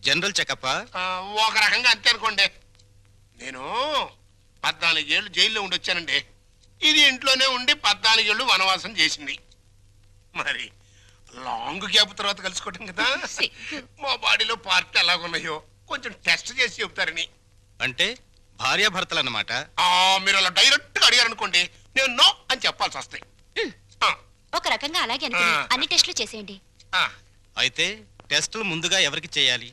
General checkup ఒక రకంగా అంతే అనుకోండి. నేను 14 ఏళ్ళు జైల్లో ఉండి వచ్చానండి. ఇది ఇంట్లోనే ఉండి 14 ఏళ్ళు వనవాసం చేసింది. మరి లాంగ్ గ్యాప్ తర్వాత కలుసుకోవటం కదా. మా బాడీలో పార్ట్లు ఎలాగున్నాయో కొంచెం టెస్ట్ చేసి చెప్తారని. అంటే భార్యాభర్తలు అన్నమాట. మీరు అలా డైరెక్ట్ గా అడిగారు అనుకోండి, నేను నో అని చెప్పాల్సి వస్తాయి. ఒక రకంగా అలాగే అన్ని టెస్టులు చేసేయండి. అయితే టెస్టులు ముందుగా ఎవరికి చేయాలి?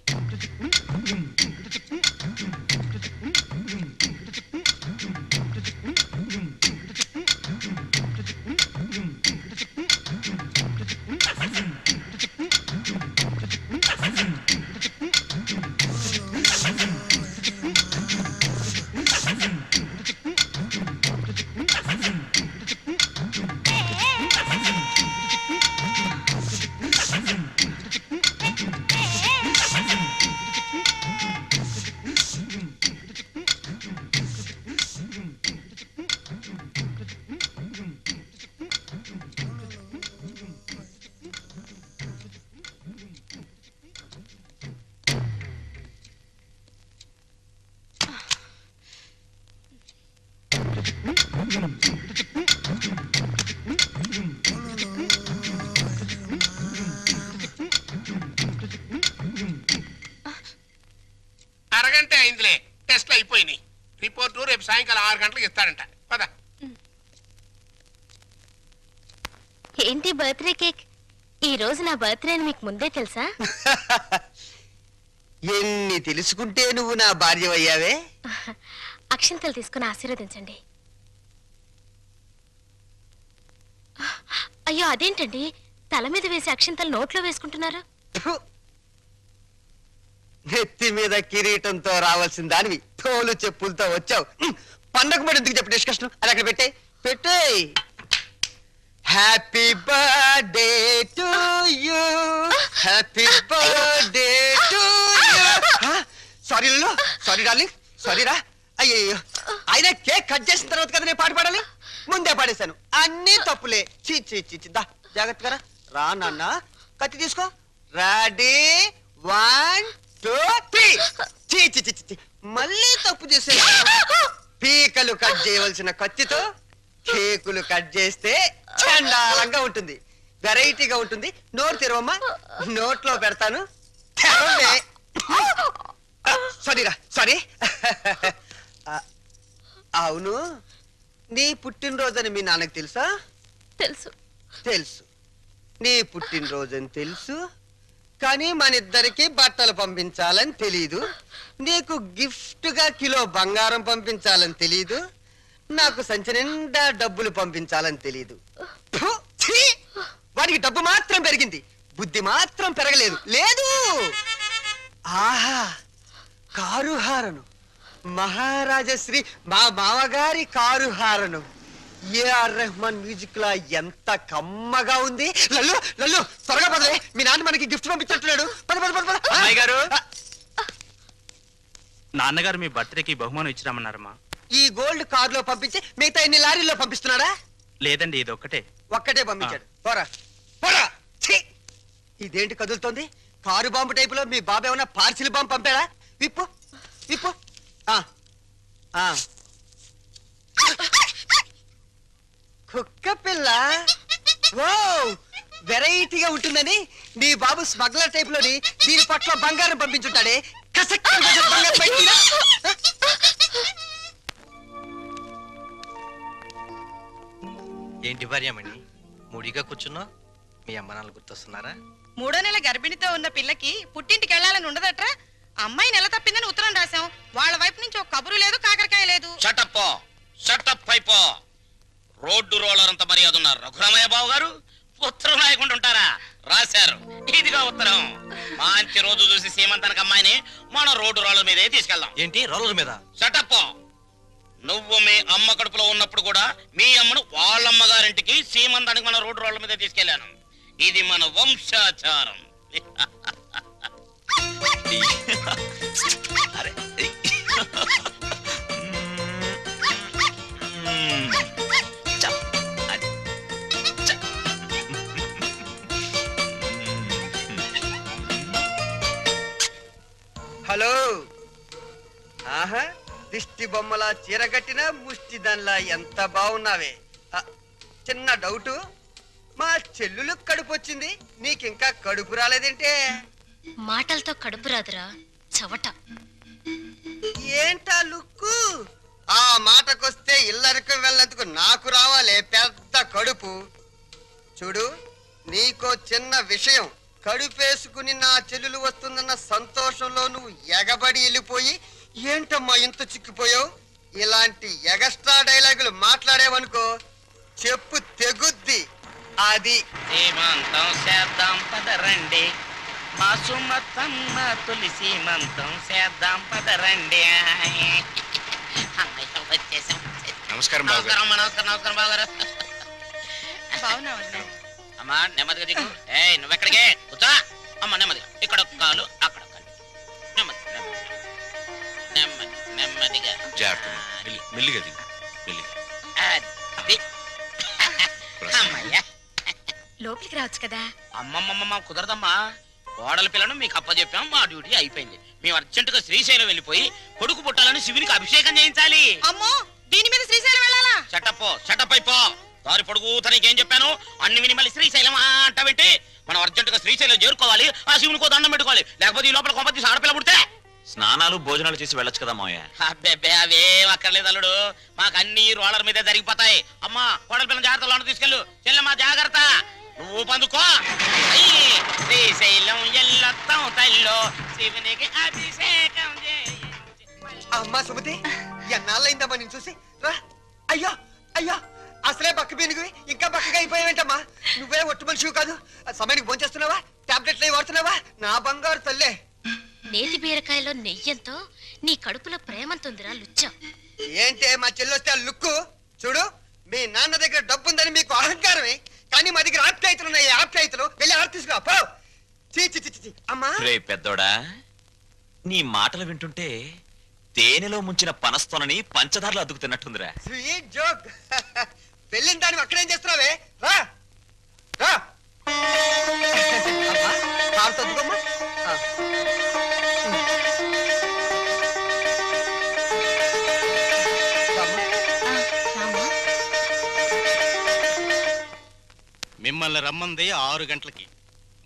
అరగంట అయిందిలే, టెస్ట్లు అయిపోయినాయి. రిపోర్టు రేపు సాయంకాలం 6 గంటలకు ఇస్తాడంట. పద. ఏంటి బర్త్డే కేక్? ఈ రోజు నా బర్త్డే అని మీకు ముందే తెలుసా? ఎన్ని తెలుసుకుంటే నువ్వు నా భార్య అయ్యావే. అక్షంతలు తీసుకుని ఆశీర్వదించండి. అయ్యో అదేంటండి, తల మీద వేసి అక్షంతలు నోట్లో వేసుకుంటున్నారు? నెత్తి మీద కిరీటంతో రావాల్సిన దానివి తోలు చెప్పులతో వచ్చావు. పండగ మరి ఎందుకు చెప్పు డిస్కషన్? అది అక్కడ పెట్టే. Happy birthday to you, happy birthday to you. Sorry sorry darling, sorry రా. అయ్యో, ఆయన కేక్ కట్ చేసిన తర్వాత కదా నేను పాట పాడాలి, ముందే పాడేశాను. అన్ని తప్పులే. చి దా జాగ్రత్తగా రా నాన్న. కత్తి తీసుకో. రెడీ 1 2 3. మళ్ళీ తప్పు చేసే. పీకలు కట్ చేయవలసిన కత్తితో కేకులు కట్ చేస్తే చండాలంగా ఉంటుంది, వెరైటీగా ఉంటుంది. నోరు తెరవమ్మా, నోట్లో పెడతాను. సారీరా సారీ. అవును, నీ పుట్టినరోజని మీ నాన్నకు తెలుసా? తెలుసు. నీ పుట్టినరోజని తెలుసు, కానీ మన ఇద్దరికి బట్టలు పంపించాలని తెలీదు. నీకు గిఫ్ట్ గా కిలో బంగారం పంపించాలని తెలీదు. నాకు సంచి నిండా డబ్బులు పంపించాలని తెలీదు. వాడికి డబ్బు మాత్రం పెరిగింది, బుద్ధి మాత్రం పెరగలేదు. లేదు. ఆహా, కారు హారను, మహారాజశ్రీ మా మామగారి car horn. AR Rahman music లా ఎంత కమ్మగా ఉంది. లల్లు లల్లు త్వరగా పదలే, మీ నాన్న మనకి గిఫ్ట్ పంపించట్లేడు. అమ్మాయి గారు, నాన్నగారు మీ బర్త్డేకి బహుమానం ఇచ్చిరామన్నారమ్మా. ఈ గోల్డ్ కార్ లో పంపించి మిగతా ఎన్ని లారీల్లో పంపిస్తున్నాడా? లేదండి, ఇది ఒక్కటే పంపించాడు. పోరా పోరా. ఇదేంటి కదులుతోంది? కారు బాంబు టైపులో మీ బాబు ఏమన్నా పార్సిల్ బాంబు పంపాడా? విప్పు విప్పు. కుక్క పిల్ల. ఓ, వెరైటీగా ఉంటుందని నీ బాబు స్మగ్లర్ టైప్ లోని దీని పట్ల బంగారం పంపించుంటాడే. ఏంటి భార్యమణి మూడిగా కూర్చున్నా? మీ అమ్మ నాన్న గుర్తొస్తున్నారా? 3వ నెల గర్భిణితో ఉన్న పిల్లకి పుట్టింటికి వెళ్ళాలని ఉండదట్రా. అమ్మాయి నెల తప్పిందని ఉత్తరం రాశాం. వాళ్ళ వైపు నుంచి ఒక కబురు లేదు, కాకరకాయ లేదు. షటప్ అయిపో. రోడ్డు రోలర్ అంత మర్యాద ఉన్నారు రఘురామయ్య బాబు గారు. ఉత్తరం రాయకుండా ఉంటారా? రాశారు. ఇదిగా ఉత్తరం. మంచి రోజు చూసి సీమంతానికి అమ్మాయిని మన రోడ్డు రోలర్ మీదే తీసుకెళ్దాం. ఏంటి రోలర్ మీద? షటప్. నువ్వు మీ అమ్మ కడుపులో ఉన్నప్పుడు కూడా మీ అమ్మను వాళ్ళమ్మగారింటికి సీమంతానికి మన రోడ్డు రోలర్ మీద తీసుకెళ్లాను. ఇది మన వంశాచారం. హలో ఆహా దిష్టి బొమ్మలా చీరగట్టిన ముష్టి దానిలా ఎంత బాగున్నావే చిన్న డౌటు మా చెల్లులు కడుపు వచ్చింది నీకింకా కడుపు రాలేదేంటే మాటలతో కడుపు రాదురా చవట. ఏంటా లుక్కు ఆ మాటకొస్తే ఇల్లరికి వెళ్ళేందుకు నాకు రావాలే పెద్ద కడుపు. చూడు నీకో చిన్న విషయం, కడుపేసుకుని నా చెల్లెలు వస్తుందన్న సంతోషంలో నువ్వు ఎగబడి వెళ్ళిపోయి ఏంటమ్మా ఇంత చిక్కిపోయావు, ఇలాంటి ఎగస్ట్రా డైలాగులు మాట్లాడేవనుకో చెప్పు తెగుద్ది. అది సీమంతం చేద్దాం పదరండి, మా సుమతమ్మ తొలి సీమంతం చేద్దాం పదరండి. అమ్మాయి వచ్చేసాం. నమస్కారం నమస్కారం అమ్మా, నమస్కారం నమస్కారం బావగారు. బాగున్నావండి. అమ్మా నెమ్మదిగా దిగు. ఏయ్ నువ్వెక్కడికే కూర్చో. అమ్మ నెమ్మదిగా, ఇక్కడ ఒక కాలు అక్కడ ఒక కాలు. నెమ్మది నెమ్మది నెమ్మదిగా మెల్లిగా దిగు, మెల్లిగా. అది. అమ్మయ్యా. లోపలికి రావచ్చు కదా. అమ్మమ్మమ్మ కుదరదమ్మా, కోడల పిల్లను మీకు అప్పచెప్పాం, మా డ్యూటీ అయిపోయింది. మేము అర్జెంటుగా శ్రీశైలం వెళ్ళిపోయి కొడుకు పుట్టాలని శివునికి అభిషేకం చేయించాలి. అమ్మో దీని మీద శ్రీశైలం వెళ్ళాలా? షటప్ అయిపో. దారి పొడుగు తనకేం చెప్పాను, అన్ని విని మళ్ళీ శ్రీశైలం అంటావేంటి? మనం అర్జెంటుగా శ్రీశైలం చేరుకోవాలి, ఆ శివునికో దండం పెట్టుకోవాలి, లేకపోతే ఈ లోపల కొంపతి ఆడపిల్ల పుడితే స్నానాలు భోజనాలు చేసి వెళ్ళొచ్చు కదా మావయ్య. అబ్బెబ్బే అవేం అక్కర్లేదు అల్లుడు, మాకు అన్ని రోలర్ మీదే జరిగిపోతాయి. అమ్మా కోడల పిల్లల జాగ్రత్తలో తీసుకెళ్ళు. చెల్లెమ్మా జాగ్రత్త, నువ్వు పందుకో. శ్రీశైలం ఎల్లొత్తం తల్లో శివునికి అభిషేకం అమ్మా సుమతి ఎన్నాళ్ళైందమ్మా నేను చూసి రా. అయ్యో అయ్యో అసలే బక్క పీనుగువి ఇంకా బక్కగా అయిపోయావేంటమ్మా, నువ్వే ఒట్టు మనిషివి కాదు. సమయానికి భోంచేస్తున్నావా, టాబ్లెట్లు అవి వాడుతున్నావా? నా బంగారు తల్లే. నేతి బీరకాయలో నెయ్యంతో నీ కడుపులో ప్రేమంతుందిరా లుచ్చ. ఏంటే మా చెల్లొస్తే ఆ లుక్కు చూడు. మీ నాన్న దగ్గర డబ్బుందని మీకు అహంకారమే, కానీ మా దగ్గర ఆప్యాయతలు ఉన్నాయి. ఆప్యాయతలు వెళ్ళి ఆడ తీసుకురా పో. చీ చీ చీ అమ్మా. రే పెద్దోడా, నీ మాటలు వింటుంటే తేనెలో ముంచిన పనస్తోనని పంచదారలు అద్దుకుతున్నట్టుందిరా. Sweet joke. వెళ్ళిన దాన్ని అక్కడేం చేస్తున్నావే, రా రా. అమ్మా, కాలు తద్దుకోమ్మా. మిమ్మల్ని రమ్మంది 6 గంటలకి,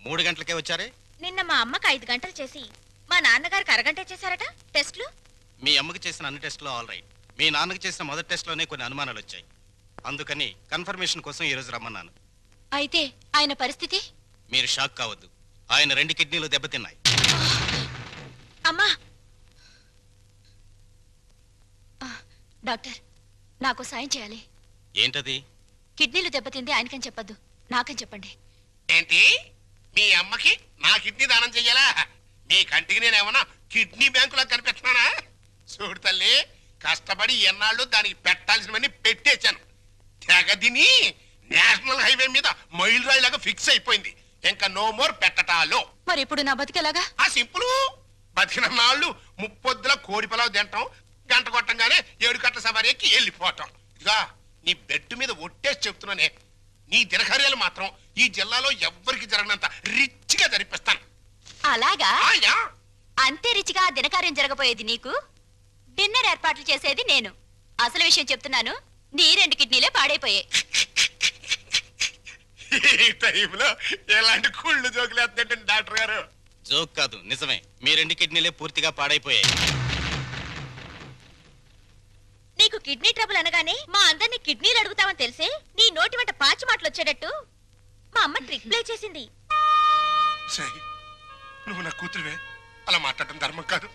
3 గంటలకే వచ్చారే. నిన్న మా అమ్మకి 5 గంటలు చేసి మా నాన్నగారికి అరగంట చేశారట టెస్ట్లు. మీ అమ్మకి చేసిన అన్ని టెస్టులు ఆల్ రైట్. మీ నాన్నకి చేసిన మొదటి టెస్ట్లోనే కొన్ని అనుమానాలు వచ్చాయి, అందుకని కన్ఫర్మేషన్ కోసం ఈ రోజు రమ్మన్నాను. అయితే ఆయన పరిస్థితి? మీరు షాక్ కావద్దు, ఆయన 2 కిడ్నీలు దెబ్బతిన్నాయి. అమ్మా డాక్టర్ నాకు సాయం చేయాలి. ఏంటది? కిడ్నీలు దెబ్బతింది ఆయనకని చెప్పొద్దు, నాకని చెప్పండి. ఏంటి మీ అమ్మకి నా కిడ్నీ దానం చెయ్యాలా? నీ కంటికి నేనేమన్నా కిడ్నీ బ్యాంకులో కనిపెట్టినానా? చూడు తల్లి, కష్టపడి ఎన్నాళ్ళు దానికి పెట్టాల్సినవన్నీ పెట్టేశాను. తెగదిని నేషనల్ హైవే మీద మైల్ రాయిలాగా ఫిక్స్ అయిపోయింది. ఇంకా నో మోర్ పెట్టటాలో. మరి ఇప్పుడు నా బతికేలాగా? ఆ సింపుల్, బతికిన నాళ్ళు ముప్పొద్దుల కోడి పొలావు తింటాం, గంట కొట్టంగానే 7 కట్ల సవారి ఎక్కి వెళ్ళిపోవటం. ఇదిగా నీ బెడ్ మీద ఒట్టేసి చెప్తున్నానే, నీ దినకార్యాలు మాత్రం ఈ జిల్లాలో ఎవ్వరికి జరగనంత రిచ్గా జరిపిస్తాను. అలాగా? ఆయా అంతే రిచిగా దినకార్యం జరగబోయేది నీకు, డిన్నర్ ఏర్పాట్లు చేసేది నేను. అసలు విషయం చెప్తున్నాను, నీ 2 కిడ్నీలే పాడైపోయాయి. ఈ టైంలో ఎలాంటి కుళ్ళు జోకులు వేస్తుంటే డాక్టర్ గారు. జోక్ కాదు, నిజమే. మీ 2 కిడ్నీలే పూర్తిగా పాడైపోయాయి. నీకు కిడ్నీ ట్రబుల్ అనగానే మా అందరినీ కిడ్నీలు అడుగుతామని తెలిసే నీ నోటి వెంట పాచి మాటలు వచ్చేటట్టు మా అమ్మ ట్రిక్ ప్లే చేసింది. సై, నువ్వు నా కూతురువే, అలా మాట్లాడటం ధర్మం కాదు.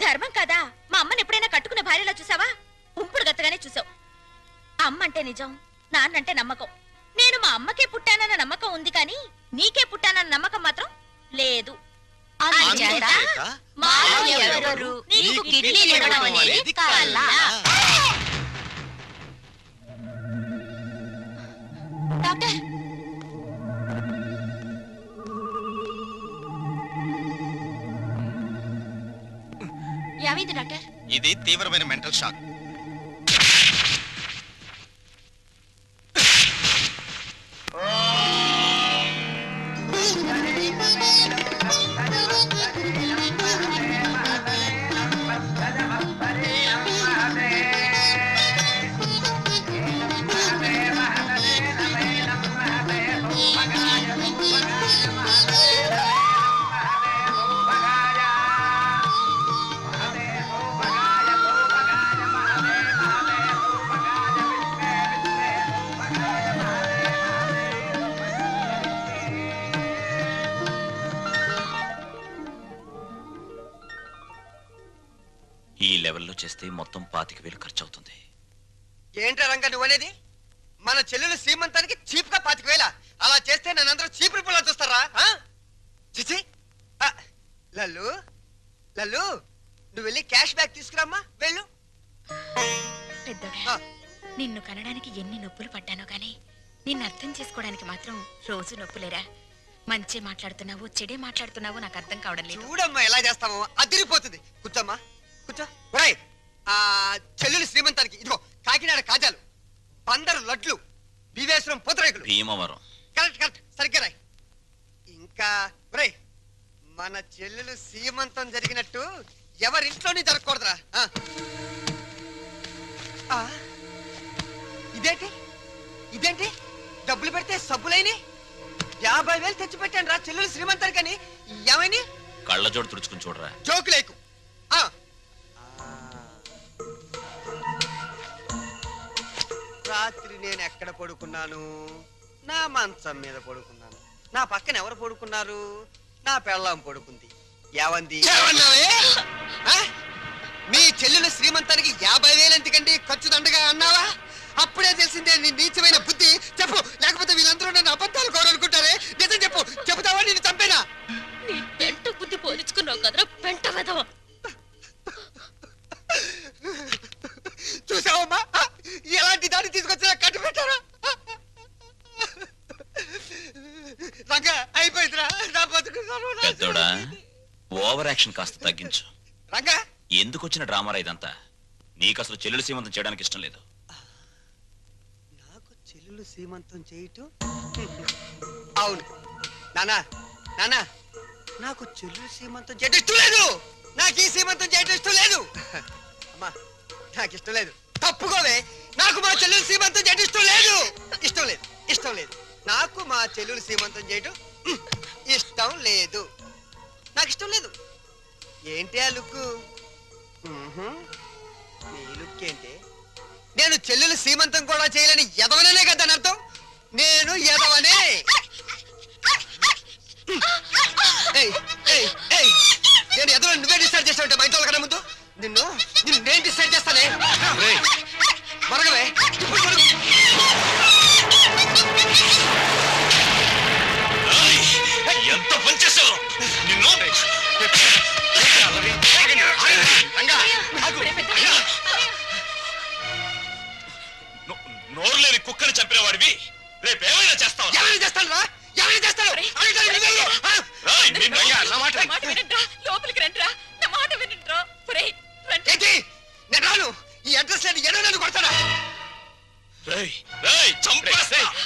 ధర్మం కాదా? మా అమ్మని ఎప్పుడైనా కట్టుకున్న భార్యలా చూసావా? ఉంపుడు గత్తగానే చూసావు. అమ్మ అంటే నిజం, నాన్నంటే నమ్మకం. నేను మా అమ్మకే పుట్టానన్న నమ్మకం ఉంది, కానీ నీకే పుట్టానన్న నమ్మకం మాత్రం లేదు. నీకు కిడ్నీలు ఇవ్వడం అనేది కల. డాక్టర్, ఏమైంది డాక్టర్? ఇది తీవ్రమైన మెంటల్ షాక్. ఈ లెవెల్లో చేస్తే మొత్తం 25,000 ఖర్చు అవుతుంది. ఏంట్రా రంగా నువ్వు అనేది? మన చెల్లెలు శ్రీమంతానికి చీప్ గా 25,000 అలా చేస్తే నన్నందరూ చీప్ రిపోర్ట్ చూస్తారా? చిచి లల్లు లల్లు నువ్వు వెళ్ళి క్యాష్ బ్యాక్ తీసుకురామ్మా వెళ్ళు. పెద్దోడా, నిన్ను కనడానికి ఎన్ని నొప్పులు పడ్డానో గానీ నిన్ను అర్థం చేసుకోవడానికి మాత్రం రోజు నొప్పులేరా. మంచి మాట్లాడుతున్నావు చెడే మాట్లాడుతున్నావు నాకు అర్థం కావడం లేదు. చూడమ్మా ఎలా చేస్తావో అదిరిపోతుంది. కూర్చోమ్మా కూర్చో. ఒరేయ్, ఆ చెల్లెలు శ్రీమంతానికి ఇదిగో కాకినాడ కాజాలు, పందరు లడ్లు, బీవేశ్వరం పూతరేకులు. భీమవరం. కరెక్ట్ కరెక్ట్ సరిగ్గా రాయ్. ఇంకా ఒరేయ్, మన చెల్లెలు శ్రీమంతం జరిగినట్టు ఎవరింట్లోని జరగకూడదురా. ఇదేంటి ఇదేంటి డబ్బులు పెడితే సబ్బులైని 50,000 తెచ్చి పెట్టాను రా చెల్లెలు శ్రీమంతానికని. ఏమైనా కళ్ళజోడు తుడుచుకుని చూడరా. జోకు లేకు. రాత్రి నేను ఎక్కడ పడుకున్నాను? నా మంచం మీద పడుకున్నాను. నా పక్కన ఎవరు పడుకున్నారు? నా పెళ్ళాం పడుకుంది. ఏవంది? మీ చెల్లెలు శ్రీమంతానికి 50,000 ఎందుకండి ఖర్చు దండగా అన్నావా? అప్పుడే తెలిసిందే నీ నీచమైన బుద్ధి. చెప్పు, లేకపోతే వీళ్ళందరూ నన్ను అబద్ధాలు కోరనుకుంటారే. నిజం చెప్పు. చెబుతావా నేను చంపేనా? నీ పెంట బుద్ధి పోల్చుకున్నావు కదరా పెంట వెధవ. చూసావమ్మా ఎలాంటి దాన్ని తీసుకొచ్చినా కట్టు పెట్టారా? రంగా అయిపోయిందిరా నా బతుకు. పెద్దోడా, ఓవర్ యాక్షన్ కాస్త తగ్గించు. రంగా ఎందుకు వచ్చిన డ్రామారా ఇదంతా? నీకు అసలు చెల్లెలు సీమంతం చేయడానికి ఇష్టం లేదు. నాకు చెల్లెలు సీమంతం చేయటం? అవును నానా నానా, నాకు చెల్లెలు సీమంతం చేయటం ఇష్టం లేదు. నాకు ఈ సీమంతం చేయటం ఇష్టం లేదు. అమ్మా నాకు ఇష్టం లేదు. తప్పుకోవే. నాకు మా చెల్లెలు సీమంతం చేయటం ఇష్టం లేదు. ఇష్టం లేదు ఇష్టం లేదు. నాకు మా చెల్లెలు సీమంతం చేయటం ఇష్టం లేదు. నాకు ఇష్టం లేదు. ఏంటి ఆ లుక్కు? నీ లుక్ ఏంటి? నేను చెల్లెలు సీమంతం కూడా చేయలేని ఎదవననే కదా అని అర్థం. నేను ఎదవనే. నేను ఎదవ నువ్వే డిసైడ్ చేస్తావంటే మా ఇంట్లో కన్నా ముందు నిన్ను నేను డిసైడ్ చేస్తానే. మరగవే ఇప్పుడు మరుగు. ఎంత పనిచేసావు నిన్ను. నోరు లేని కుక్కని చంపిన వాడివి రేపేమైనా చేస్తావు. ఎవరైనా చేస్తాను రా, ఎవరైనా చేస్తాను. లోపలికి రండిరా, నా మాట వినండిరా. ఏంటి నేను రాను. ఈ అడ్రస్ లేని ఎన్నో నన్ను కొడతాడా?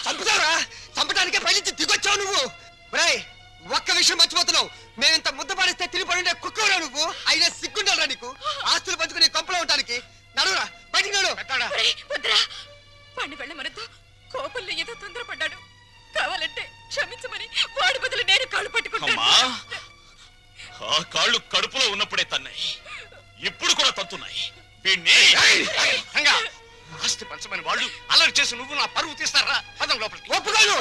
చంపుతావురా. చంపడానికే పైనుంచి దిగొచ్చావు నువ్వు. రేయ్, ఒక్క విషయం మర్చిపోతున్నావు. మేమింత ముద్ద పాడిస్తే తిని పడుండే కుక్కవరా నువ్వు. అయినా సిగ్గుండాలరా నీకు? ఆస్తులు పంచుకుని కొంపలో ఉండడానికి. నడురా బయటికి నడు. పండి వెళ్ళమనతో కోపంలో ఏదో తొందరపడ్డాడు. కావాలంటే క్షమించమని వాడి బదులు నేను కాళ్ళు పట్టుకుంటాను. ఆ కాళ్ళు కడుపులో ఉన్నప్పుడే తన్నాయి, ఇప్పుడు కూడా తత్తున్నాయి. వీణ్ణి ఆస్తి పంచమని వాళ్ళు అలర్ట్ చేసి నువ్వు నా పరువు తీస్తారా? పదం లోపలికి. ఒప్పుకోను.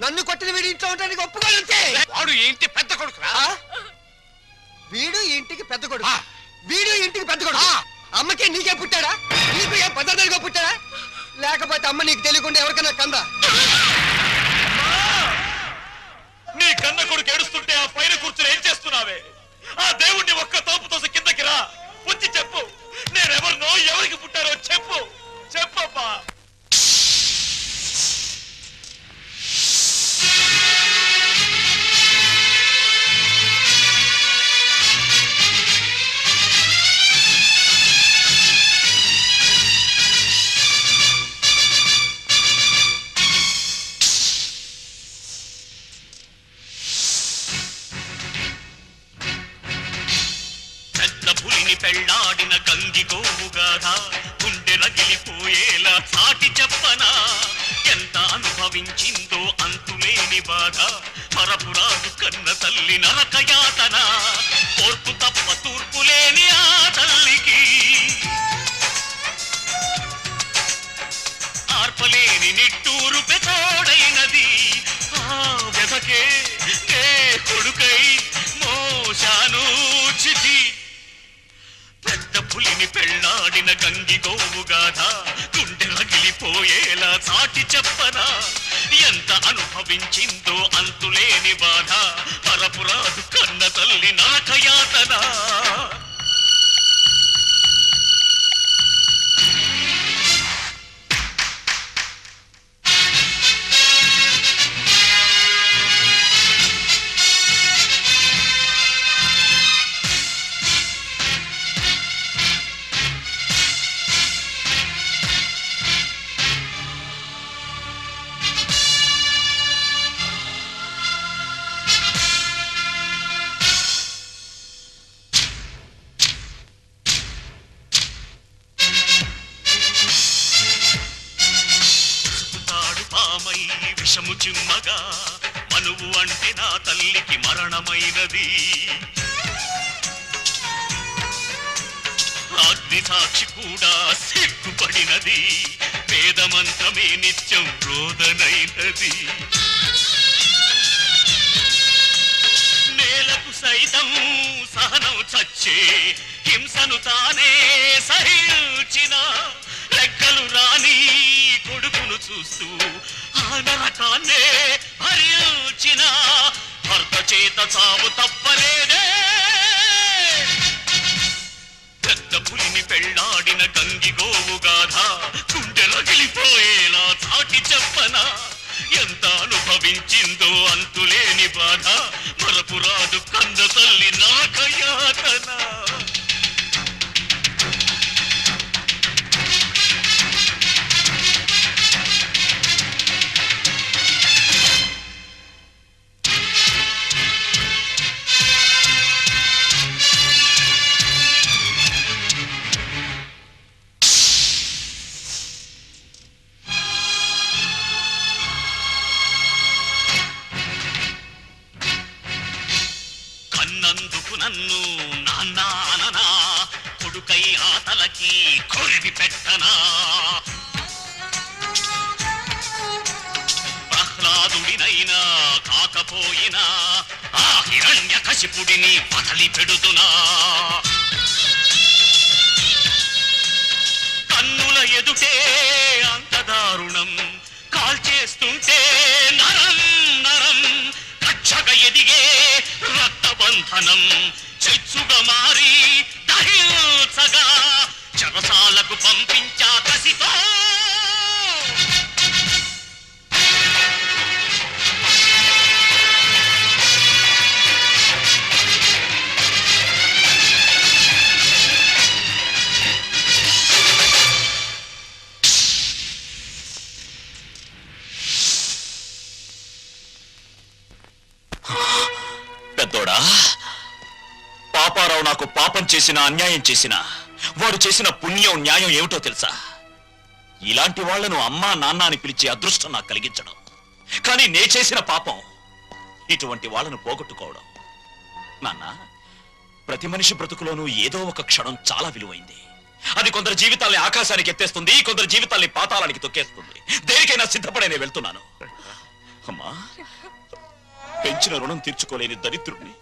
నన్ను కొట్టిన వీడి ఇంట్లో ఉండడానికి ఒప్పుకోను. అంతే. వాడు ఏంటి పెద్ద కొడుకురా? వీడు ఇంటికి పెద్ద కొడుకు. వీడు ఇంటికి పెద్ద కొడుకు. అమ్మకే నీకే పుట్టాడా? నీకు ఏం పద్ధతిగా పుట్టాడా? లేకపోతే అమ్మ నీకు తెలియకుండా ఎవరికైనా కందా? నీ కన్న కొడుకు ఏడుస్తుంటే ఆ పైన కూర్చుని ఏం చేస్తున్నావే? ఆ దేవుణ్ణి ఒక్క తోపు తోసి కిందకి రా, వచ్చి చెప్పు. నేనెవరినో ఎవరికి పుట్టారో చెప్పు. చెప్పమ్మా. పెళ్ళాడిన గంగి గోవుగాథ గుండె రగిలిపోయేలా సాటి చెప్పనా? ఎంత అనుభవించిందో అంతులేని బాధ, పరపురాజు కన్న తల్లి నరకయాతన. ఓర్పు తప్ప తూర్పు లేని ఆ తల్లికి ఆర్పలేని నిట్టూరు పెతోడైనది. ఆ వ్యధకే నే కొడుకై మోశాను చితి. పెద్ద గంగి గోవు గాథ గుండె రగిలిపోయేలా చాటి చెప్పనా ఎంత అనుభవించిందో అంతులేని బాధ పరపురాదు కన్న తల్లి నరకయాతన విషము చిమ్మగా మనువు అంటే నా తల్లికి మరణమైనది అగ్ని సాక్షి కూడా సిగ్గుపడినది వేదమంత్రమే నిత్యం రోదనైనది నేలకు సైతం సహనం చచ్చే హింసను తానే సహించిన రెక్కలు రాని కొడుకును చూస్తూ ఆ నరకాన్నే భరించిన భర్త చేత చావు తప్పలేదే పెద్ద పులిని పెళ్లాడిన గంగి గోవు గాథ గుండె రగిలిపోయేలా చాటి చెప్పనా ఎంత అనుభవించిందో అంతులేని బాధ మరపురాదు కన్న తల్లి నరకయాతన నన్ను నాన్నా కొడుకై ఆతలకి కొరివి పెట్టనా ప్రహ్లాదుడినైనా కాకపోయినా ఆ హిరణ్య కశిపుడిని వదలి పెడుతున్నా కన్నుల ఎదుటే అంత దారుణం కాల్చేస్తుంటే నరం నరం కక్షగా ఎదిగే రక్తబంధనం చెచ్చుగా మారి దహించగా చెరసాలకు పంపించా కసితో పెద్దోడా పాపారావు నాకు పాపం చేసిన అన్యాయం చేసిన వాడు చేసిన పుణ్యం న్యాయం ఏమిటో తెలుసా ఇలాంటి వాళ్లను అమ్మా నాన్న అని పిలిచే అదృష్టం నాకు కలిగించడం కానీ నే చేసిన పాపం ఇటువంటి వాళ్ళను పోగొట్టుకోవడం నాన్న ప్రతి మనిషి బ్రతుకులోనూ ఏదో ఒక క్షణం చాలా విలువైంది అది కొందరు జీవితాల్ని ఆకాశానికి ఎత్తేస్తుంది కొందరు జీవితాల్ని పాతాళానికి తొక్కేస్తుంది దేనికైనా సిద్ధపడే నేను వెళ్తున్నాను అమ్మా పెంచిన రుణం తీర్చుకోలేని దరిద్రుణ్ణి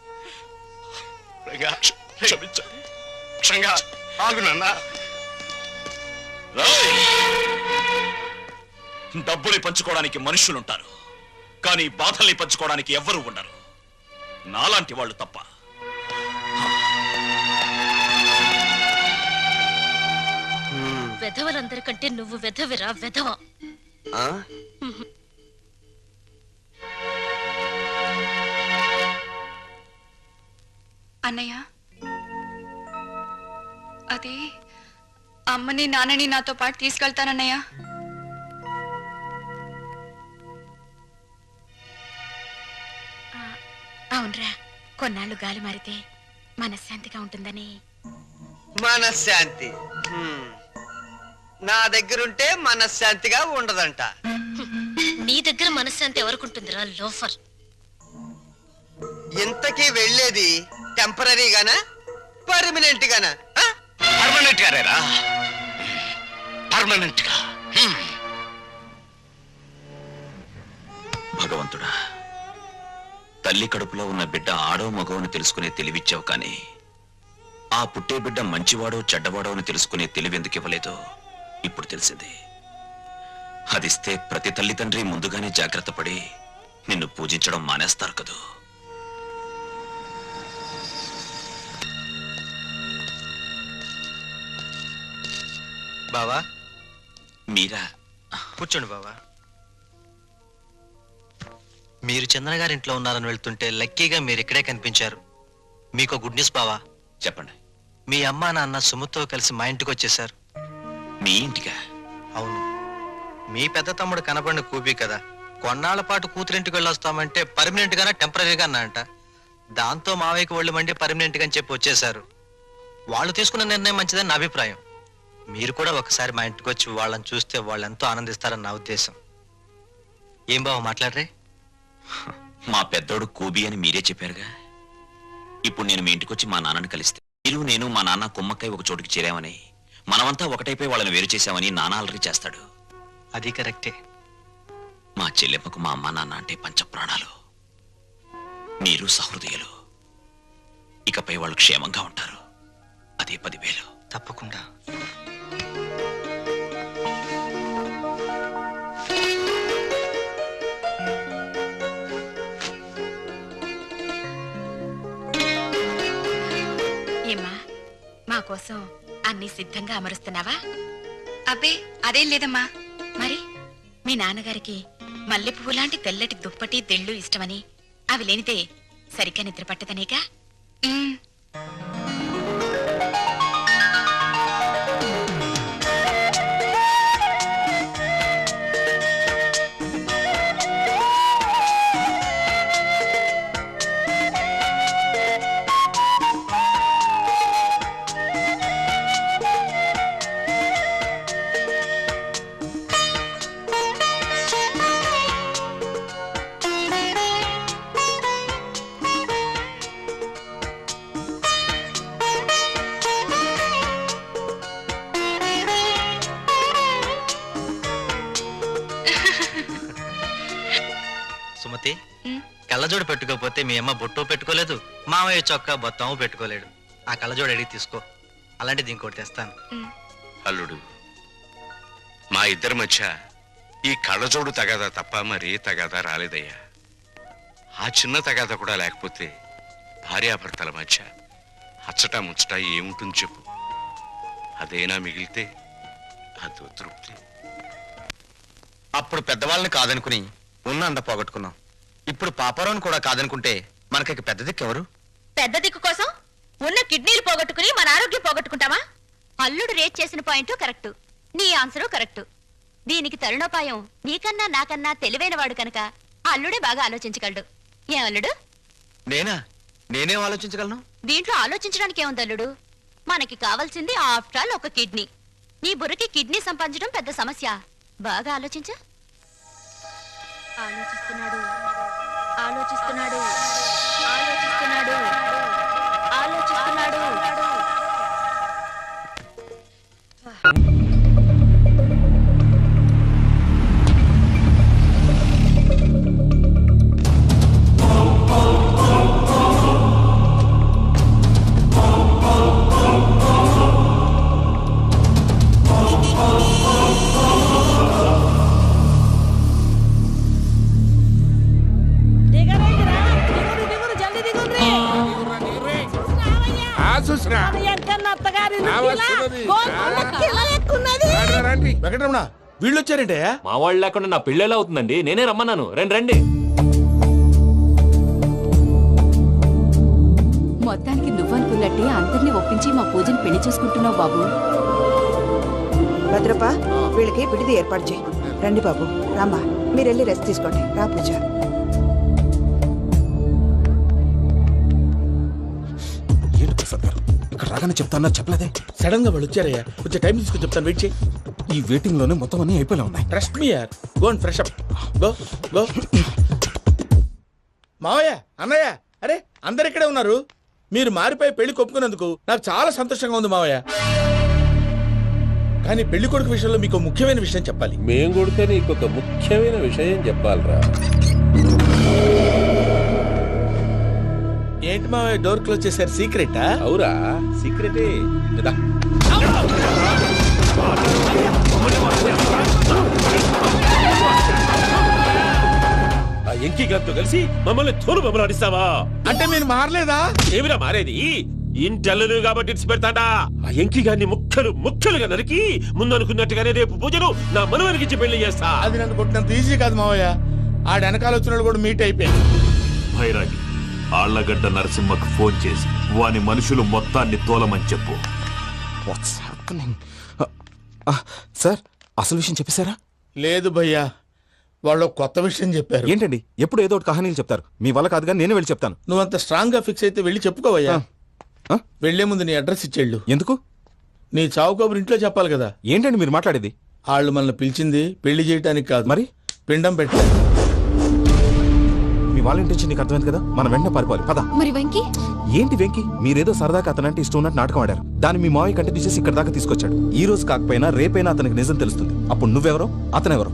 డబ్బుని పంచుకోవడానికి మనుషులుంటారు కానీ బాధల్ని పంచుకోవడానికి ఎవ్వరూ ఉండరు నాలాంటి వాళ్ళు తప్ప వెధవలందరికంటే నువ్వు వెధవిరా వెధవ అన్నయ్య అది అమ్మని నాన్నని నాతో పాటు తీసుకెళ్తానన్నయ్య అవునరా కొన్నాళ్ళు గాలి మారితే మనశ్శాంతిగా ఉంటుందని మనశ్శాంతి నా దగ్గరుంటే మనశ్శాంతిగా ఉండదంట నీ దగ్గర మనశ్శాంతి ఎవరుకుంటుందిరా లోఫర్ ఇంతకీ వెళ్ళేది టెంపరీగానా పర్మనెంట్ గానా పర్మనెంట్ గారేరా పర్మనెంట్ గా భగవంతుడా తల్లి కడుపులో ఉన్న బిడ్డ ఆడో మగవని తెలుసుకునే తెలివిచ్చావు కానీ ఆ పుట్టే బిడ్డ మంచివాడో చెడ్డవాడో అని తెలుసుకునే తెలివి ఎందుకు ఇవ్వలేదో ఇప్పుడు తెలిసింది. అదిస్తే ప్రతి తల్లిదండ్రి ముందుగానే జాగ్రత్త పడి నిన్ను పూజించడం మానేస్తారు కదూ. బావా మీరా? కూర్చోండి బావా. మీరు చందన గారింట్లో ఉన్నారని వెళ్తుంటే లక్కీగా మీరు ఇక్కడే కనిపించారు. మీకు గుడ్ న్యూస్ బావా. చెప్పండి. మీ అమ్మా నాన్న సుమతో కలిసి మా ఇంటికి వచ్చేసారు. మీ ఇంటికా? అవును. మీ పెద్ద తమ్ముడు కనపడిన కూపీ కదా, కొన్నాళ్ల పాటు కూతురింటికి వెళ్ళొస్తామంటే పర్మనెంట్ గానా టెంపరీగా అన్నా అంట. దాంతో మావయ్యకి ఒళ్ళు మండి పర్మనెంట్ గా అని చెప్పి వచ్చేసారు. వాళ్ళు తీసుకున్న నిర్ణయం మంచిదని నా అభిప్రాయం. మీరు కూడా ఒకసారి మా ఇంటికి వచ్చి వాళ్ళని చూస్తే వాళ్ళు ఎంతో ఆనందిస్తారని నా ఉద్దేశం. ఏం బావ మాట్లాడరే? మా పెద్దోడు కూబీ అని మీరే చెప్పారుగా. ఇప్పుడు నేను మీ ఇంటికి వచ్చి మా నాన్నని కలిస్తే మీరు నేను మా నాన్న కుమ్మక్కై ఒక చోటుకి చేరామని, మనమంతా ఒకటైపోయి వాళ్ళని వేరు చేశామని నాన్న అలరి చేస్తాడు. అది కరెక్టే. మా చెల్లెమ్మకు మా అమ్మ నాన్న అంటే పంచప్రాణాలు. మీరు సహృదయులు. ఇకపై వాళ్ళు క్షేమంగా ఉంటారు. అదే 10,000. తప్పకుండా. ఏమ్మా, మా కోసం అన్ని సిద్ధంగా అమరుస్తున్నావా? అబ్బే అదేం లేదమ్మా. మరి మీ నాన్నగారికి మల్లె పువ్వు లాంటి తెల్లటి దుప్పటి తెళ్ళు ఇష్టమని, అవి లేనిదే సరిగ్గా నిద్ర పట్టదనేగా. ఉమ్, సుమతి, ఉమ్. కళ్ళజోడు పెట్టుకోకపోతే మీ అమ్మ బొట్టు పెట్టుకోలేదు, మామయ్య చొక్కా బొత్తము పెట్టుకోలేడు. ఆ కళ్ళజోడు అడిగి తీసుకో, అలాంటిది ఇంకోటి తెస్తాను. అల్లుడు, మా ఇద్దరి మధ్య ఈ కళ్ళజోడు తగాదా తప్ప మరీ తగాదా రాలేదయ్యా. ఆ చిన్న తగాదా కూడా లేకపోతే భార్యాభర్తల మధ్య అచ్చట ముచ్చట ఏముంటుంది చెప్పు. అదేనా మిగిలితే అదో తృప్తి. అప్పుడు పెద్దవాళ్ళని కాదనుకుని ఉన్న అండ పోగొట్టుకున్నాం. ఇప్పుడు పాపారావుని కూడా కాదనుకుంటే మనకి పెద్ద దిక్కు ఎవరు? పెద్ద దిక్కు కోసం ఉన్న కిడ్నీలు పోగొట్టుకుని మన ఆరోగ్యం పోగొట్టుకుంటామా? అల్లుడు రేట్ చేసిన పాయింట్ కరెక్ట్, నీ ఆన్సరు కరెక్ట్. దీనికి తరుణోపాయం నీకన్నా నాకన్నా తెలివైన వాడు కనుక అల్లుడే బాగా ఆలోచించగలడు. ఏం అల్లుడు? నేనేం ఆలోచించగలను? దీంట్లో ఆలోచించడానికి ఏముంది అల్లుడు? మనకి కావాల్సింది ఆఫ్టర్ ఆల్ ఒక కిడ్నీ. నీ బుర్రకి కిడ్నీ సంపాదించడం పెద్ద సమస్య. బాగా ఆలోచించా. ఆలోచిస్తున్నాడు ఆలోచిస్తున్నాడు ఆలోచిస్తున్నాడు ఆలోచిస్తున్నాడు. వెంకటరమణ, వీళ్ళు వచ్చారంటే మా వాళ్ళు లేకుండా నా పెళ్ళి ఎలా అవుతుందండి? నేనే రమ్మన్నాను. రండి రండి. మొత్తానికి నువ్వనుకున్నట్టే అందరినీ ఒప్పించి మా పూజని పెళ్లి చేసుకుంటున్నావు బాబు. భద్రప్ప, వీళ్ళకి విడిది ఏర్పాటు చేయి. రండి బాబు, రామ్మా, మీరెళ్ళి రెస్ట్ తీసుకోండి. రా పూజ. ఏంటి ప్రసాద్ గారు, ఇక్కడ రాగానే చెప్తాను చెప్పలేదే? సడన్ గా వాళ్ళు వచ్చారయ్యా, కొంచెం టైం తీసుకొని చెప్తాను, వెయిట్ చేయి. ఈ వెయిటింగ్ లోనే మొత్తం అన్ని అయిపోయినా ఉన్నాయి. ట్రస్ట్ మీ యార్. Go and fresh up. Go go. మావయ్య, అన్నయ్య, అరే అందరు ఇక్కడే ఉన్నారు. మీరు మారిపోయి పెళ్లి కొప్పుకున్నందుకు నాకు చాలా సంతోషంగా ఉంది మావయ్య. కానీ పెళ్లి కొడుకు విషయంలో మీకు ముఖ్యమైన విషయం చెప్పాలి. మేం కొడుకు నీకు ఒక ముఖ్యమైన విషయం చెప్పాలరా. ఏంటి మా డోర్ క్లోజ్ చేశారు? సీక్రెటా? అవురా సీక్రెటే కదా. ఆ ఎంకి గారితో కలిసి మమ్మల్ని తోలు బొమ్మలాడిస్తావా? అంటే మీరు మారలేదా? ఏమిరా మారేది? ఇంటల్లు కాబట్టి ఇడిచి పెడతాడా? ఆ ఎంకి గారిని ముక్కలుగా నరికి ముందనుకున్నట్టుగానే రేపు పూజలు నా మనవనికిచ్చి పెళ్లి చేస్తా. అది నన్ను కొట్టినంత ఈజీ కాదు మావయ్య. ఆ వెనకాల వచ్చిన కూడా మీట్ అయిపోయింది. భైరాగి ఆళ్లగడ్డ నరసింహకు ఫోన్ చేసి వాని మనుషులు మొత్తాన్ని తోలమని చెప్పు. సార్ అసలు విషయం చెప్పేశారా? లేదు భయ్యా, వాళ్ళు కొత్త విషయం చెప్పారు. ఏంటండి ఎప్పుడు ఏదో ఒకటి కహానీలు చెప్తారు? మీ వల్ల కాదుగా, నేనే వెళ్ళి చెప్తాను. నువ్వు అంత స్ట్రాంగ్ గా ఫిక్స్ అయితే వెళ్ళి చెప్పుకోవయ్యా. వెళ్లే ముందు నీ అడ్రస్ ఇచ్చేళ్ళు. ఎందుకు? నీ చావు కబురు ఇంట్లో చెప్పాలి కదా. ఏంటండి మీరు మాట్లాడేది? వాళ్ళు మనల్ని పిలిచింది పెళ్లి చేయడానికి కాదు, మరి పిండం పెట్టారు. మీ వాళ్ళ ఇంటెన్షన్ నీకు అర్థమైంది కదా, మనం వెంటనే పారిపోవాలి. పద. మరి వెంకీ? ఏంటి వెంకీ? మీరేదో సరదాగా అతనంటే ఇష్టం ఉన్నట్టు నాటకం ఆడారు. దాన్ని మీ మావయ్య కంటిన్యూ చేసి ఇక్కడ దాకా తీసుకొచ్చాడు. ఈ రోజు కాకపోయినా రేపైనా అతనికి నిజం తెలుస్తుంది. అప్పుడు నువ్వెవరో అతనెవరో.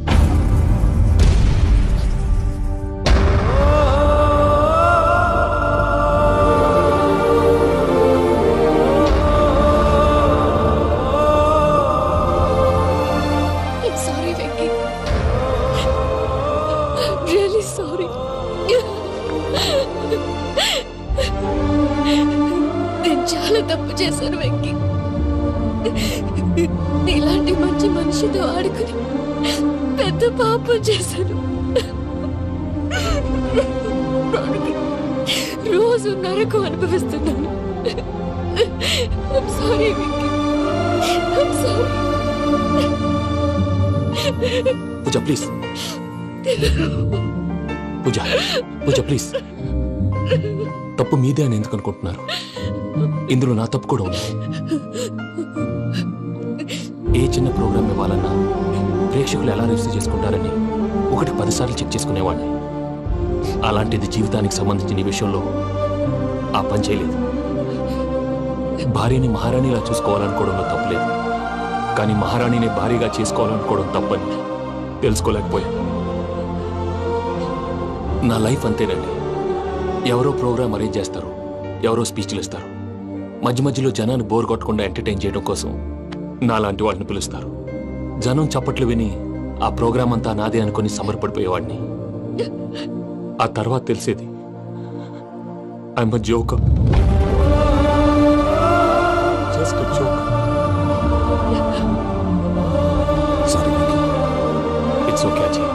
చాలా తప్పు చేశాను వెంకీ. ఇలాంటి మంచి మనిషితో ఆడుకుని పెద్ద పాపం చేశాను. రోజు నరకం అనుభవిస్తున్నాను. Sorry Venky, sorry. Pooja please, Pooja please. తప్పు మీదే అని ఎందుకు అనుకుంటున్నారు? ఇందులో నా తప్పు కూడా ఉంది. ఏ చిన్న ప్రోగ్రామ్ ఇవ్వాలన్నా ప్రేక్షకులు ఎలా రిసీవ్ చేసుకుంటారని 1-10 సార్లు చెక్ చేసుకునేవాడిని. అలాంటిది జీవితానికి సంబంధించిన ఈ విషయంలో ఆ పని చేయలేదు. భార్యని మహారాణిలా చూసుకోవాలనుకోవడంలో తప్పులేదు, కానీ మహారాణిని భార్యగా చేసుకోవాలనుకోవడం తప్పని తెలుసుకోలేకపోయాను. నా లైఫ్ అంతేనండి. ఎవరో ప్రోగ్రామ్ అరేంజ్ చేస్తారు, ఎవరో స్పీచ్లు ఇస్తారు. మధ్య మధ్యలో జనాన్ని బోర్ కొట్టకుండా ఎంటర్టైన్ చేయడం కోసం నాలాంటి వాళ్ళని పిలుస్తారు. జనం చప్పట్లు విని ఆ ప్రోగ్రామ్ అంతా నాదే అనుకుని సమర్పడిపోయేవాడిని. ఆ తర్వాత తెలిసేది I'm a joker, just a joke. It's okay Ajay,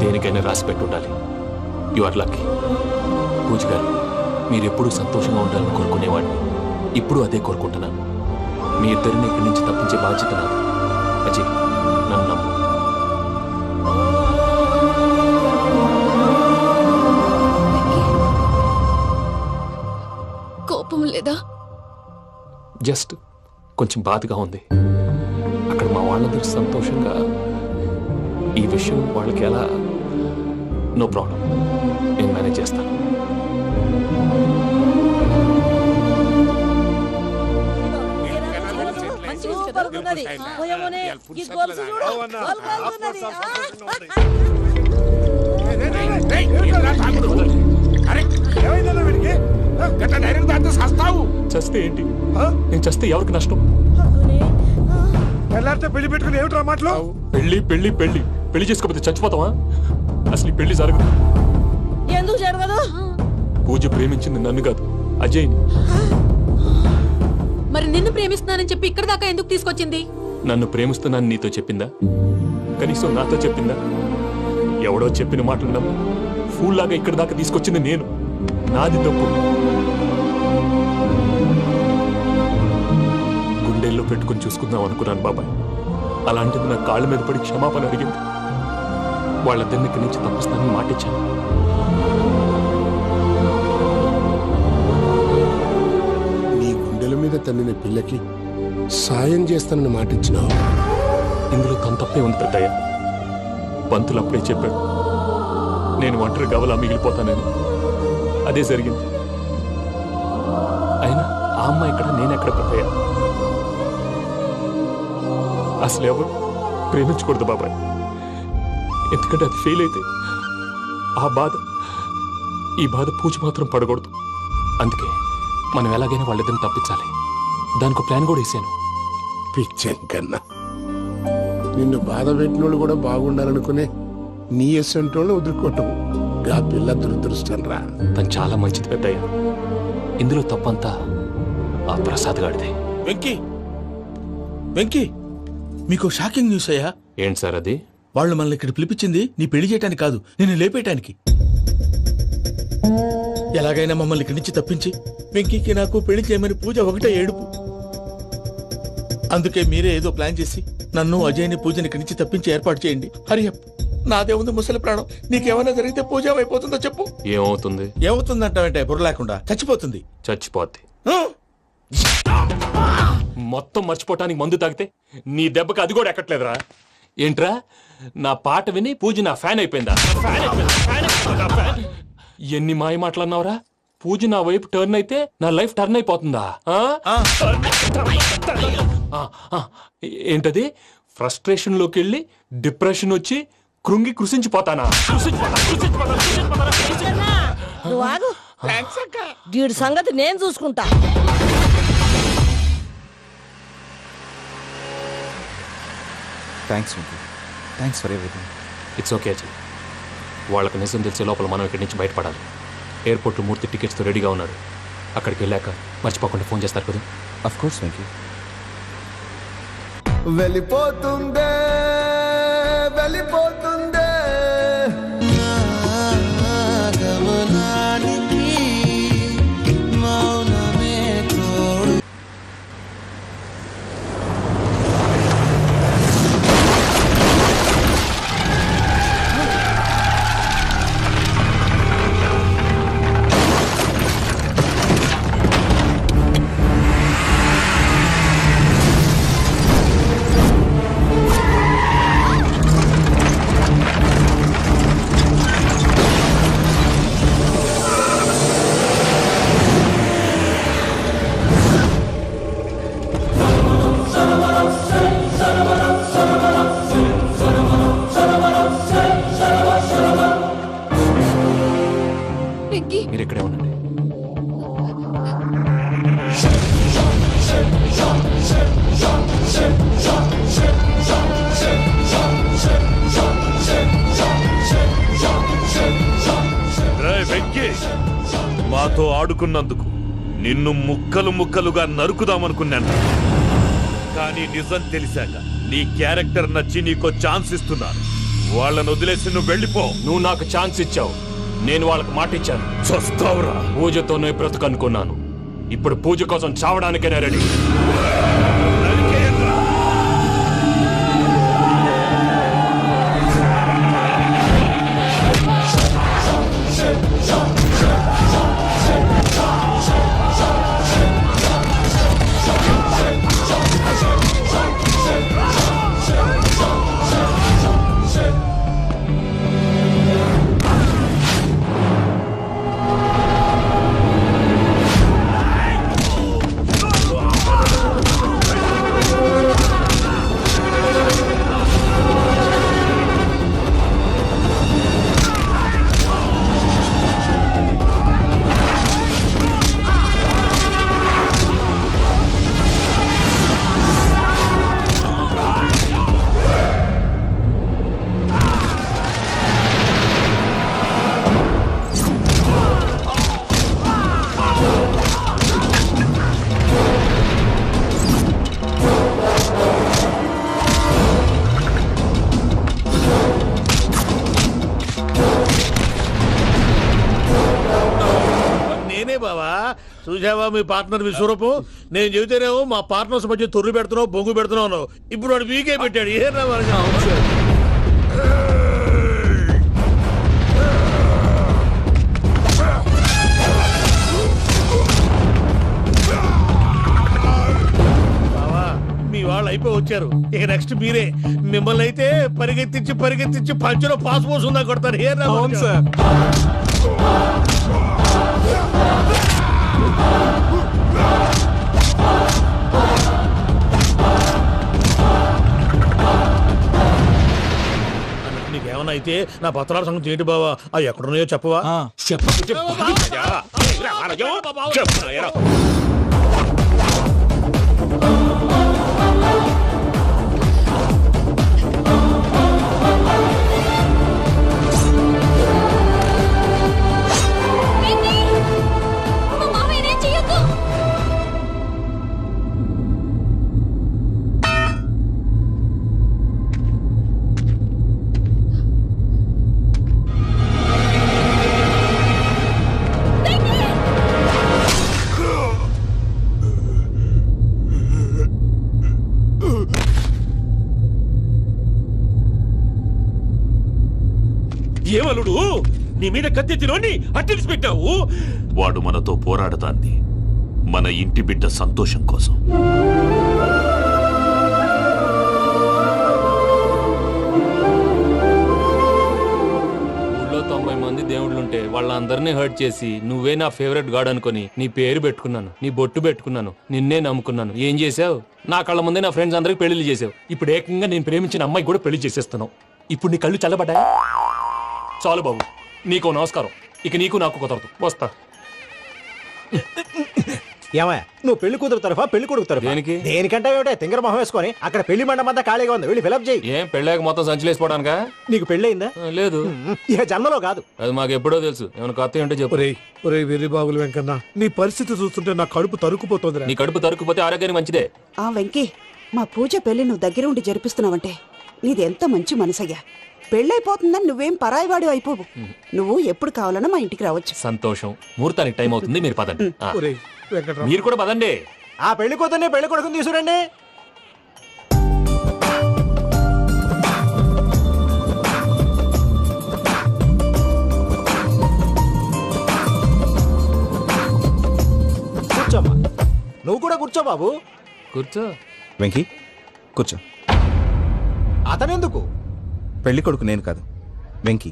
దేనికైనా రాసి పెట్టి ఉండాలి. You are lucky. పూజ గారు, మీరు ఎప్పుడూ సంతోషంగా ఉండాలని కోరుకునేవాడిని. ఇప్పుడు అదే కోరుకుంటున్నాను. మీ ఇద్దరిని ఇక్కడి నుంచి తప్పించే బాధ్యత నాది. అజయ్, నన్ను నమ్ము. కోపం లేదా? జస్ట్ కొంచెం బాధగా ఉంది. అక్కడ మా వాళ్ళందరూ సంతోషంగా ఈ విషయం వాళ్ళకి ఎలా. నో ప్రాబ్లం, నేను మేనేజ్ చేస్తాను. చస్తే ఏంటి? నేను చస్తే ఎవరికి నష్టం? పెళ్లి పెట్టుకుని ఏమిట్రా మాటలు? పెళ్లి పెళ్లి పెళ్లి పెళ్లి చేసుకోకపోతే చచ్చిపోతావా? అసలు ఈ పెళ్లి జరగదు. ఎందుకు జరగదు? పూజ ప్రేమించింది నన్ను కాదు, అజయ్ని. మరి నిన్ను ప్రేమిస్తున్నానని చెప్పి ఇక్కడ దాకా ఎందుకు తీసుకొచ్చింది? నన్ను ప్రేమిస్తున్నాను నీతో చెప్పిందా? కనీసం నాతో చెప్పిందా? ఎవడో చెప్పిన మాటలు నమ్మి ఫూల్ లాగా ఇక్కడ దాకా తీసుకొచ్చింది నేను. నాది తప్పు. గుండెల్లో పెట్టుకుని చూసుకుందాం అనుకున్నాను బాబాయ్. అలాంటిది నా కాళ్ళ మీద పడి క్షమాపణ అడిగింది. వాళ్ళిద్దరిని ఇక్కడి నుంచి తప్పిస్తానని మాటిచ్చాను. నీ గుండెల మీద తన్నిన పిల్లకి సాయం చేస్తానని మాటిచ్చినావు. ఇందులో తన తప్పే ఉంది పెద్దయ్య. పంతులు అప్పుడే చెప్పాడు నేను ఒంటరి గవలా మిగిలిపోతానని. అదే జరిగింది. అయినా ఆ అమ్మాయి ఎక్కడ, నేనెక్కడ పెద్దయ్య? అసలు ఎవరు ప్రేమించకూడదు బాబాయ్. ఎందుకంటే అది ఫెయిల్ అయితే ఈ బాధ పూజ మాత్రం పడకూడదు. అందుకే మనం ఎలాగైనా వాళ్ళిద్దరిని తప్పించాలి. దానికి ప్లాన్ కూడా వేసాను. పిచ్చెంకన్నా నిన్ను బాధ పెట్టినోళ్ళు కూడా బాగుండాలనుకునే నీ ఎస్సంటోళ్ళు వదులుకోవటం ఆ పిల్ల దురదృష్టం రా. తను చాలా మంచిది పెద్దయ్య. ఇందులో తప్పంతా ఆ ప్రసాద్ గాడిదే. వెంకీ వెంకీ, మీకు షాకింగ్ న్యూస్ అయ్యా. ఏంటి సార్ అది? వాళ్ళు మనల్ని ఇక్కడ పిలిపించింది నీ పెళ్లి చేయటానికి కాదు, నిన్ను లేపేయటానికి. ఎలాగైనా మమ్మల్ని ఇక్కడి నుంచి తప్పించి వెంకీకి నాకు పెళ్లి చేయమని పూజ ఒకటే ఏడుపు. అందుకే మీరే ఏదో ప్లాన్ చేసి నన్ను అజయ్ని పూజని ఇక్కడి నుంచి తప్పించి ఏర్పాటు చేయండి. హరియప్, నాదే ఉంది ముసలి ప్రాణం. నీకేమైనా జరిగితే పూజ అయిపోతుందో చెప్పు. ఏమవుతుంది? ఏమవుతుందంటావంటే బుర్ర లేకుండా చచ్చిపోతుంది. చచ్చిపోద్ది. మొత్తం మర్చిపోవటానికి మందు తాగితే నీ దెబ్బకి అది కూడా ఎక్కట్లేదురా. ఏంట్రా, నా పాట విని పూజ నా ఫ్యాన్ అయిపోయిందా? ఎన్ని మాయ మాటలన్నావురా? పూజ నా వైపు టర్న్ అయితే నా లైఫ్ టర్న్ అయిపోతుందా? ఏంటది? ఫ్రస్ట్రేషన్ లోకి వెళ్ళి డిప్రెషన్ వచ్చి కృంగి కృషించిపోతానా? నువ్వు ఆగు. వీడి సంగతి నేను చూసుకుంటా. Thanks Venky, thanks for everything. It's okay Ajay. వాళ్ళకి నిజం తెలిసే లోపల మనం ఇక్కడి నుంచి బయటపడాలి. ఎయిర్పోర్ట్లో మూర్తి టికెట్స్తో రెడీగా ఉన్నాడు. అక్కడికి వెళ్ళాక మర్చిపోకుండా ఫోన్ చేస్తారు కదా. Of course Venky. వెళ్ళిపోతుందే వెళ్ళిపోతుందే గమనానికి మౌనమే తోడు. మీరు ఇక్కడే ఉండండి. వెంకీ, మాతో ఆడుకున్నందుకు నిన్ను ముక్కలు ముక్కలుగా నరుకుదామనుకున్నాను. కానీ నిజం తెలిసాక నీ క్యారెక్టర్ నచ్చి నీకో ఛాన్స్ ఇస్తున్నాను. వాళ్ళను వదిలేసి నువ్వు వెళ్ళిపో. నువ్వు నాకు ఛాన్స్ ఇచ్చావు, నేను వాళ్ళకి మాట ఇచ్చాను. చస్తావురా. పూజతోనే బ్రతుకనుకున్నాను. ఇప్పుడు పూజ కోసం చావడానికైనా రెడీ. చూసావా మీ పార్ట్నర్ విశ్వరూపం? నేను చెబితేనేమో మా పార్ట్నర్స్ మధ్య తొర్రు పెడుతున్నావు, బొంగు పెడుతున్నావు. ఇప్పుడు వాడు మీకే పెట్టాడు. ఏ మీ వాళ్ళు అయిపోయి వచ్చారు. ఇక నెక్స్ట్ మీరే. మిమ్మల్ని అయితే పరిగెత్తించి పరిగెత్తించి పంచలో పాస్ పోసుందా కొడతారు. ఏ సార్ నీకేమన్నా అయితే నా పత్రాల సంగతి ఏంటి బావా? అవి ఎక్కడున్నాయో చెప్పవా? చెప్ప ఏమలుడు నీ మీద కత్తెత్తిలోని అట్టెలిసి పెట్టావు. వాడు మనతో పోరాడతాంది మన ఇంటి బిడ్డ సంతోషం కోసం. ఊళ్ళో 90 మంది దేవుళ్ళుంటే వాళ్ళందరినీ హర్ట్ చేసి నువ్వే నా ఫేవరెట్ గాడ్ అనుకుని నీ పేరు పెట్టుకున్నాను, నీ బొట్టు పెట్టుకున్నాను, నిన్నే నమ్ముకున్నాను. ఏం చేసావు? నా కళ్ళ ముందే నా ఫ్రెండ్స్ అందరికి పెళ్లి చేసావు. ఇప్పుడు ఏకంగా నేను ప్రేమించిన అమ్మాయి కూడా పెళ్లి చేసేస్తున్నావు. ఇప్పుడు నీ కళ్ళు చల్లబడ్డాయా? చాలు బాబు, నీకు నమస్కారం. ఇక నీకు నాకు కుదరదు, వస్తా. ఏమయ్య, నువ్వు పెళ్లి కూతురు తరఫా పెళ్లి కొడుకు తరఫా? దేనికి? దేనికంటే ఏమిటే తింగర మొహం వేసుకొని అక్కడ పెళ్లి మండపం అంతా ఖాళీగా ఉంది, వెళ్ళి ఫిలప్ చేయి. ఏం పెళ్ళాక మొత్తం సంచలేసిపోవడానికా? నీకు పెళ్ళయిందా? లేదు. ఇక జన్మలో కాదు. అది మాకు ఎప్పుడో తెలుసు. ఏమైనా కొత్త ఏంటో చెప్పు. ఒరే వెర్రి బాబులు వెంకన్న, నీ పరిస్థితి చూస్తుంటే నా కడుపు తరుక్కుపోతుంది. నీ కడుపు తరుక్కుపోతే ఆరోగ్యానికి మంచిదే. ఆ వెంకీ, మా పూజ పెళ్లి నువ్వు దగ్గర ఉండి జరిపిస్తున్నావంటే నీది ఎంత మంచి మనసయ్యా. పెళ్ళైపోతుందని నువ్వేం పరాయివాడు అయిపోవు. నువ్వు ఎప్పుడు కావాలన్నా మా ఇంటికి రావచ్చు. సంతోషం. ముహూర్తానికి టైం అవుతుంది, మీరు పదండి. ఒరేయ్ వెంకట్రావు, మీరు కూడా పదండి. ఆ పెళ్లి కూతుర్ని పెళ్లి కొడుకుని తీసుకురండి. కూర్చోమ్మా. నువ్వు కూడా కూర్చో బాబు. కూర్చో. వెంకీ కూర్చో. అతనెందుకు? పెళ్లి కొడుకు నేను కాదు, వెంకీ.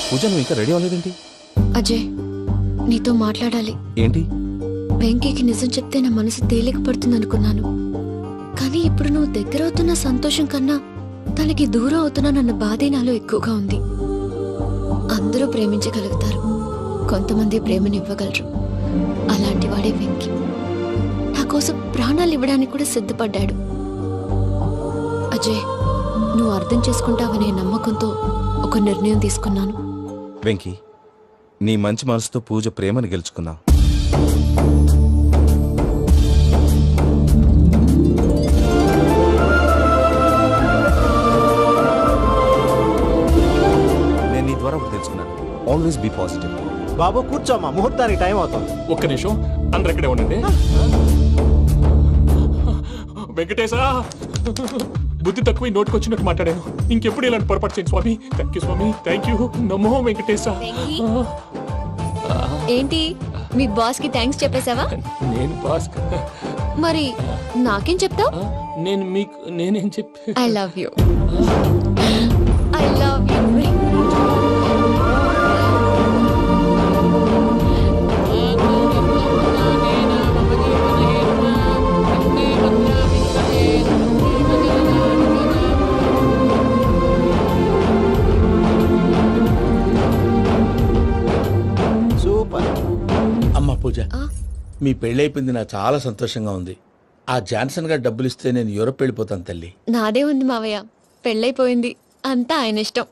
పూజ, నువ్వు ఇంకా రెడీ అవ్వలేదేంటి? అజయ్, నీతో మాట్లాడాలి. ఏంటి? వెంకీకి నిజం చెప్తే నా మనసు తేలిక పడుతుంది అనుకున్నాను. కానీ ఇప్పుడు నువ్వు దగ్గర అవుతున్న సంతోషం కన్నా తనకి దూరం అవుతున్నానన్న బాధే నాలో ఎక్కువగా ఉంది. అందరూ ప్రేమించగలుగుతారు, కొంతమంది ప్రేమనివ్వగలరు. అలాంటి వాడే వెంకీ. నా కోసం ప్రాణాలు ఇవ్వడానికి కూడా సిద్ధపడ్డాడు. అజయ్, నువ్వు అర్థం చేసుకుంటావనే నమ్మకంతో ఒక నిర్ణయం తీసుకున్నాను. వెంకీ, నీ మంచి మనసుతో పూజ ప్రేమను గెలుచుకున్నావు. నేను నీ ద్వారా ఒకటి తెలుసుకున్నాను. Always be positive. బాబు కూర్చోమ్మా, ముహూర్తానికి టైం అవుతుంది. ఒక్క నిమిషం, అందరు ఇక్కడే ఉండండి. వెంకటేశా, బుద్ధి తక్కువ నోటుకొచ్చినట్టు మాట్లాడాను. ఇంకెప్పుడు ఇలాంటి పొరపాటు చేయండి స్వామి. థ్యాంక్ యూ స్వామి, థ్యాంక్ యూ. నమో వెంకటేశా. ఏంటి, మీ బాస్ కి థ్యాంక్స్ చెప్పేశావా? నేను బాస్ మరి నాకేం చెప్తావు? నేనేం చెప్పి? I love you. I love you. Pooja, మీ పెళ్ళైపోయింది, నాకు చాలా సంతోషంగా ఉంది. ఆ జాన్సన్ గారు డబ్బులు ఇస్తే నేను యూరోప్ వెళ్ళిపోతాను తల్లి. నాదే ఉంది మావయ్య, పెళ్ళైపోయింది, అంతా ఆయన ఇష్టం.